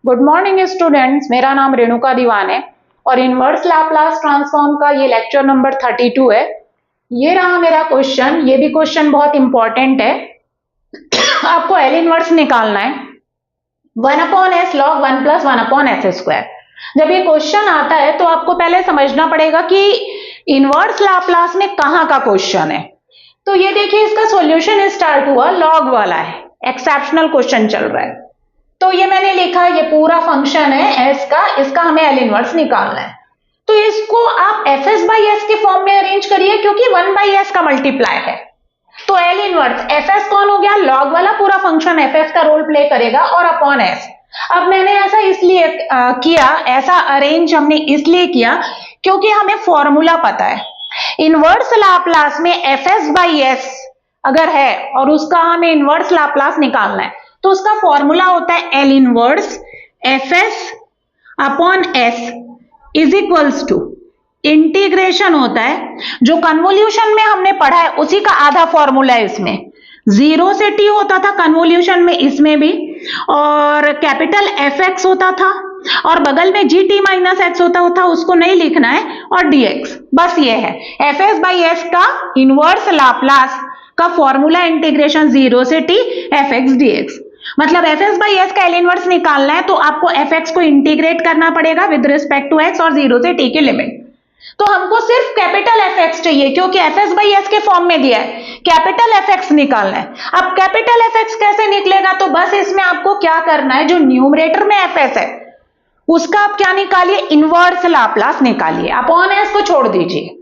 Good morning students, मेरा नाम रेणुका दीवान है और इनवर्स लैप्लास ट्रांसफॉर्म का ये लेक्चर नंबर 32 है। ये रहा मेरा क्वेश्चन। ये भी क्वेश्चन बहुत इंपॉर्टेंट है। आपको एल इनवर्स निकालना है 1/s log 1 + 1/s स्क्वायर। जब ये क्वेश्चन आता है तो आपको पहले समझना पड़ेगा कि इनवर्स लैप्लास में कहाँ का क्वेश्चन है। तो ये देखिए, इसका सॉल्यूशन स्टार्ट हुआ लॉग वाला है, एक्सेप्शनल क्वेश्चन चल रहा है। तो ये मैंने लिखा, ये पूरा फंक्शन है एस का, इसका हमें एल इनवर्स निकालना है। तो इसको आप fs/s के फॉर्म में अरेंज करिए क्योंकि 1/s का मल्टीप्लाई है। तो एल इनवर्स fs कौन हो गया, लॉग वाला पूरा फंक्शन fs का रोल प्ले करेगा और अपॉन s। अब मैंने ऐसा इसलिए किया, ऐसा अरेंज हमने इसलिए किया क्योंकि हमें फॉर्मूला पता है। इनवर्स लाप्लास में fs/s अगर है और उसका हमें इनवर्स लाप्लास निकालना है तो उसका फॉर्मूला होता है L inverse fs/s is equals to integration होता है, जो कन्वोल्यूशन में हमने पढ़ा है उसी का आधा फॉर्मूला है। इसमें 0 से t होता था कन्वोल्यूशन में, इसमें भी, और कैपिटल fx होता था और बगल में gt - x होता था, उसको नहीं लिखना है, और dx। बस ये है fs/s का इनवर्स लाप्लास का फॉर्मूला, इंटीग्रेशन 0 से t fx dx। मतलब fs/s का एल इनवर्स निकालना है तो आपको fx को इंटीग्रेट करना पड़ेगा विद रिस्पेक्ट टू x और 0 से t की लिमिट। तो हमको सिर्फ कैपिटल fx चाहिए क्योंकि fs/s के फॉर्म में दिया है, कैपिटल fx निकालना है। अब कैपिटल fx कैसे निकलेगा, तो बस इसमें आपको क्या करना है, जो न्यूमरेटर में fs है उसका आप क्या निकालिए, इनवर्स लाप्लास निकालिए, अपॉन s को छोड़ दीजिए।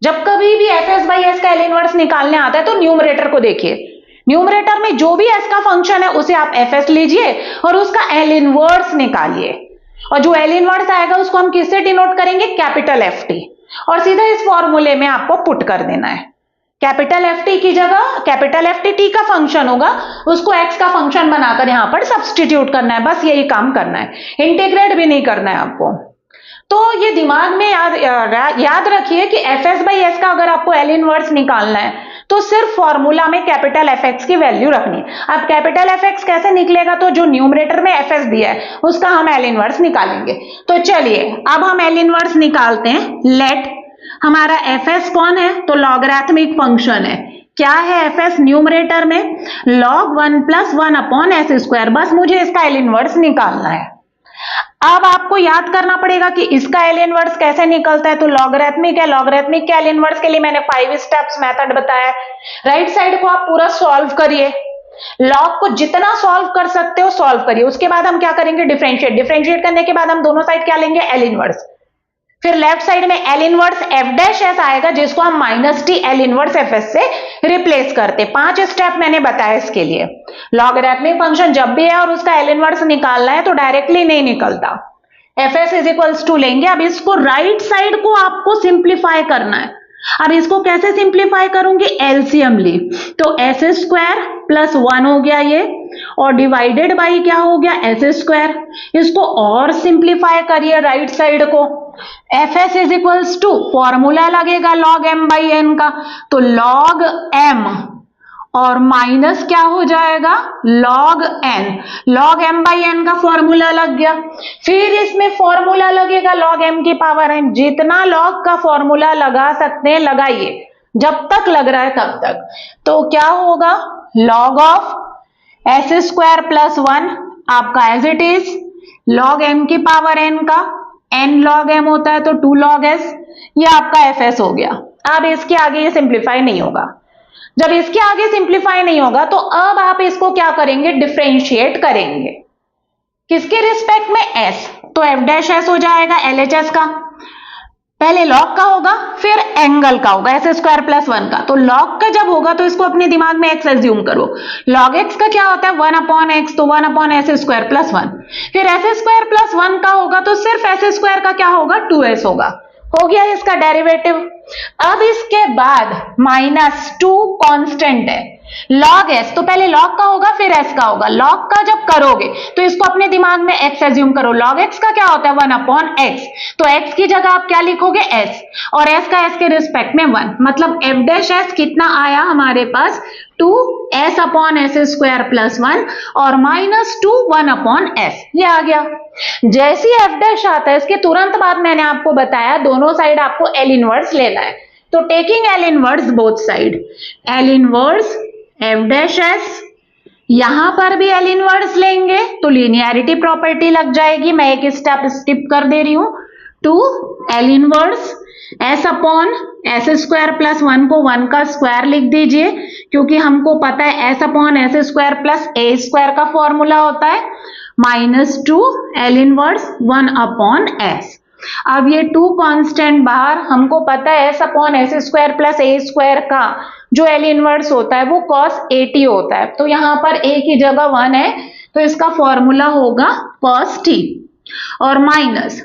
जब कभी भी fs/s का एल इनवर्स निकालने आता है तो न्यूमरेटर को देखिए, न्यूमरेटर में जो भी s का फंक्शन है उसे आप fs लीजिए और उसका एल इनवर्स निकालिए, और जो एल इनवर्स आएगा उसको हम किससे डिनोट करेंगे, कैपिटल ft, और सीधा इस फॉर्मूले में आपको पुट कर देना है। कैपिटल ft की जगह कैपिटल ft t का फंक्शन होगा, उसको x का फंक्शन बनाकर यहां पर सब्स्टिट्यूट करना है। बस यही काम करना है, इंटीग्रेट भी नहीं करना है आपको। तो ये दिमाग में याद रखिए कि fs/s का अगर आपको एल इनवर्स निकालना है तो सिर्फ फॉर्मूला में कैपिटल fx की वैल्यू रखनी है। अब कैपिटल fx कैसे निकलेगा, तो जो न्यूमरेटर में fs दिया है उसका हम एल इनवर्स निकालेंगे। तो चलिए अब हम एल इनवर्स निकालते हैं। लेट हमारा fs कौन है, तो लॉगरिथमिक फंक्शन है। क्या है fs न्यूमरेटर में, log 1 + 1/s स्क्वायर। बस मुझे इसका एल इनवर्स निकालना है। अब आपको याद करना पड़ेगा कि इसका एल इनवर्स कैसे निकलता है, तो लॉगरिथमिक है, लॉगरिथमिक के एल इनवर्स के लिए मैंने 5 स्टेप्स मेथड बताया है। राइट साइड को आप पूरा सॉल्व करिए, लॉग को जितना सॉल्व कर सकते हो सॉल्व करिए। उसके बाद हम क्या करेंगे, डिफरेंशिएट। डिफरेंशिएट करने के बाद हम दोनों साइड क्या लेंगे, एल इनवर्स। फिर लेफ्ट साइड में एल इनवर्स f' आएगा, जिसको हम -t एल इनवर्स fs से रिप्लेस करते। 5 स्टेप मैंने बताया इसके लिए। लॉगरिथमिक फंक्शन जब भी है और उसका एल इनवर्स निकालना है तो डायरेक्टली नहीं निकलता, fs इज इक्वल्स टू लेंगे। अब इसको राइट साइड को आपको सिंप्लीफाई करना है। अब इसको कैसे सिंप्लीफाई करूंगी, एलसीएम ली, तो s² + 1 हो गया ये, और डिवाइडेड बाई क्या हो गया, s²। इसको और सिंप्लीफाई करिए राइट साइड को। fs is equals to formula लगेगा log m/n का, तो log m और माइनस क्या हो जाएगा, log n। log m/n का फॉर्मूला लग गया। फिर इसमें फॉर्मूला लगेगा log m की पावर n। जितना log का फॉर्मूला लगा सकते हैं लगाइए, जब तक लग रहा है तब तक। तो क्या होगा, log ऑफ s² + 1 आपका as it is, log m की पावर n का n log m होता है तो 2 log s, ये आपका fs हो गया। अब इसके आगे ये सिंप्लीफाई नहीं होगा। जब इसके आगे सिंप्लीफाई नहीं होगा तो अब आप इसको क्या करेंगे, डिफरेंशिएट करेंगे। किसके रिस्पेक्ट में, s, तो f' हो जाएगा LHS का। पहले log का होगा फिर एंगल का होगा, s² + 1 का। तो log का जब होगा तो इसको अपने दिमाग में x एज्यूम करो। log x का क्या होता है, 1/x, तो 1/s² + 1। फिर s² + 1 का होगा तो सिर्फ s² का क्या होगा, 2s होगा। हो गया इसका डेरिवेटिव। अब इसके बाद -2 कांस्टेंट है, log s, तो पहले log का होगा फिर s का होगा। log का जब करोगे तो इसको अपने दिमाग में x एज्यूम करो। log x का क्या होता है, 1/x, तो x की जगह आप क्या लिखोगे, s, और s का s के रिस्पेक्ट में 1। मतलब f' कितना आया हमारे पास, 2s upon S square plus 1 और माइनस 2 1 अपॉन एस, ये आ गया। जैसे ही एफ डैश आता है इसके तुरंत बाद मैंने आपको बताया दोनों साइड आपको एल इनवर्स लेना है, तो taking L inverse both side, L inverse F dash S, यहां पर भी एल इनवर्स लेंगे तो लीनियरिटी प्रॉपर्टी लग जाएगी, मैं एक स्टेप स्किप कर दे रही हूं। 2 L inverse S upon S square plus 1 को 1 का स्क्वायर लिख दीजिए, क्योंकि हमको पता है S upon S square plus A square का फॉर्मूला होता है, minus 2 L inverse 1 upon S. अब ये 2 कांस्टेंट बाहर, हमको पता है S upon S square plus A square का जो एल इनवर्स होता है वो cos 80 होता है, तो यहां पर a की जगह 1 है तो इसका फॉर्मूला होगा cos t, और माइनस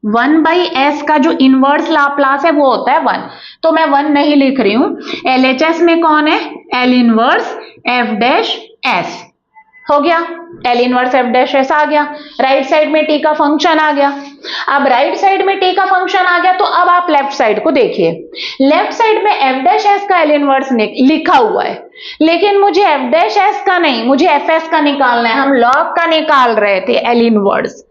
1 बाई एस का जो इनवर्स लाप्लास है वो होता है 1, तो मैं 1 नहीं लिख रही हूं। LHS में कौन है, L inverse F dash S हो गया, L inverse F dash S आ गया, राइट साइड में टी का फंक्शन आ गया। अब राइट साइड में टी का फंक्शन आ गया तो अब आप लेफ्ट साइड को देखिए, लेफ्ट साइड में एफ डैश एस का एल इनवर्स लिखा हुआ है, लेकिन मुझे एफ डैश एस का नहीं, मुझे एफ एस का निकालना है, हम लॉग का निकाल रहे थे एल इनवर्स,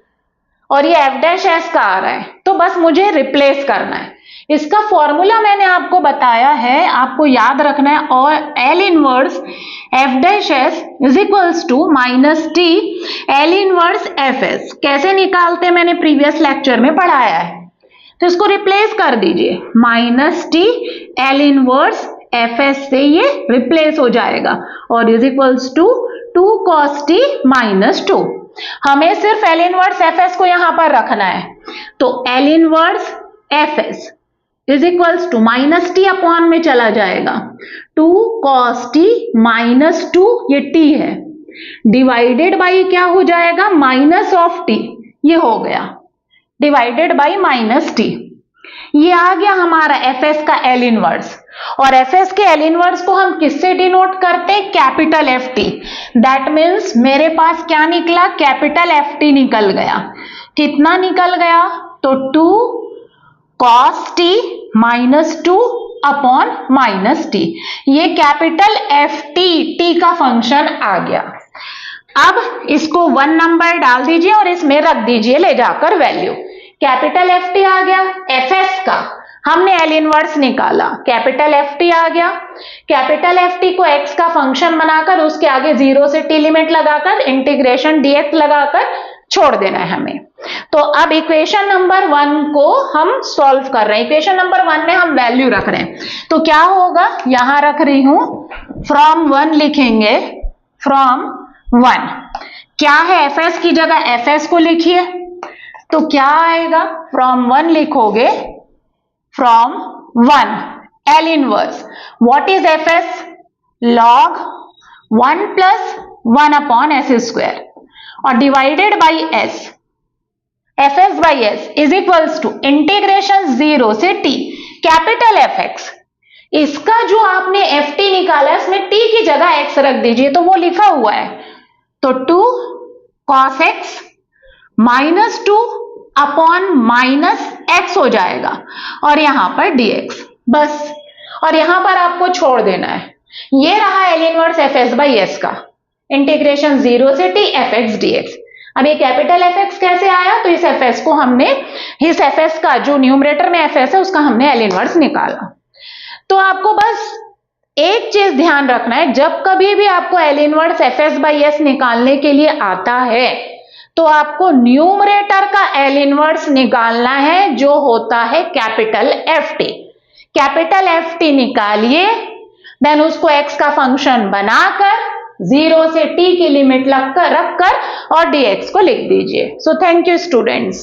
और ये एफ डैश एस का आ रहा है, तो बस मुझे रिप्लेस करना है। इसका फॉर्मूला मैंने आपको बताया है, आपको याद रखना है, और L inverse F dash S is equals to minus T L inverse F S. कैसे निकालते हैं मैंने प्रीवियस लेक्चर में पढ़ाया है, तो इसको रिप्लेस कर दीजिए, minus T L inverse F S से ये रिप्लेस हो जाएगा, और is equals to 2 cos t minus 2। हमें सिर्फ एल इनवर्स एफ एस को यहां पर रखना है, तो L inverse F S is equals to minus T upon में चला जाएगा, 2 cos t माइनस 2, ये t है, डिवाइडेड बाई क्या हो जाएगा, माइनस ऑफ t, ये हो गया डिवाइडेड बाई माइनस t। ये आ गया हमारा एफ एस का एल इनवर्स, और एफ एस के एल इनवर्स को हम किससे डिनोट करते हैं, capital F T. That means मेरे पास क्या निकला, कैपिटल एफ टी निकल गया। कितना निकल गया, तो 2 cos t minus 2 upon minus T, ये कैपिटल एफ टी, टी का फंक्शन आ गया। अब इसको 1 नंबर डाल दीजिए और इसमें रख दीजिए ले जाकर वैल्यू, कैपिटल एफ टी आ गया, एफ एस का हमने एल इनवर्स निकाला, कैपिटल एफ टी आ गया, कैपिटल एफ टी को एक्स का फंक्शन बनाकर उसके आगे 0 से टी लिमिट लगाकर इंटीग्रेशन डीएक्स लगाकर छोड़ देना है हमें। तो अब इक्वेशन नंबर 1 को हम सॉल्व कर रहे हैं, इक्वेशन नंबर 1 में हम वैल्यू रख रहे हैं, तो क्या होगा, यहां रख रही हूं फ्रॉम 1 लिखेंगे, फ्रॉम 1 क्या है, एफ एस की जगह एफ एस को लिखिए, तो क्या आएगा, फ्रॉम 1 लिखोगे, from 1 L inverse, what is F S, log 1 plus 1 upon S square, और divided by S, F S by S is equals to integration 0 से टी कैपिटल एफ एक्स। इसका जो आपने एफ टी निकाला है इसमें टी की जगह एक्स रख दीजिए, तो वो लिखा हुआ है, तो 2 cos x minus 2 upon minus x हो जाएगा, और यहां पर dx बस, और यहां पर आपको छोड़ देना है। ये रहा L inverse F S by S का, इंटीग्रेशन 0 से टी एफ एक्स डीएक्स। अब ये कैपिटल एफ एक्स कैसे आया, तो इस एफ एस को हमने, इस एफ एस का जो न्यूमरेटर में एफ एस है उसका हमने एल इनवर्स निकाला। तो आपको बस एक चीज ध्यान रखना है, जब कभी भी आपको L inverse F S by S निकालने के लिए आता है तो आपको न्यूमरेटर का एल इनवर्स निकालना है जो होता है capital F T. Capital F T निकालिए, देन उसको एक्स का फंक्शन बनाकर 0 से t की लिमिट रखकर और dx को लिख दीजिए। So thank you students.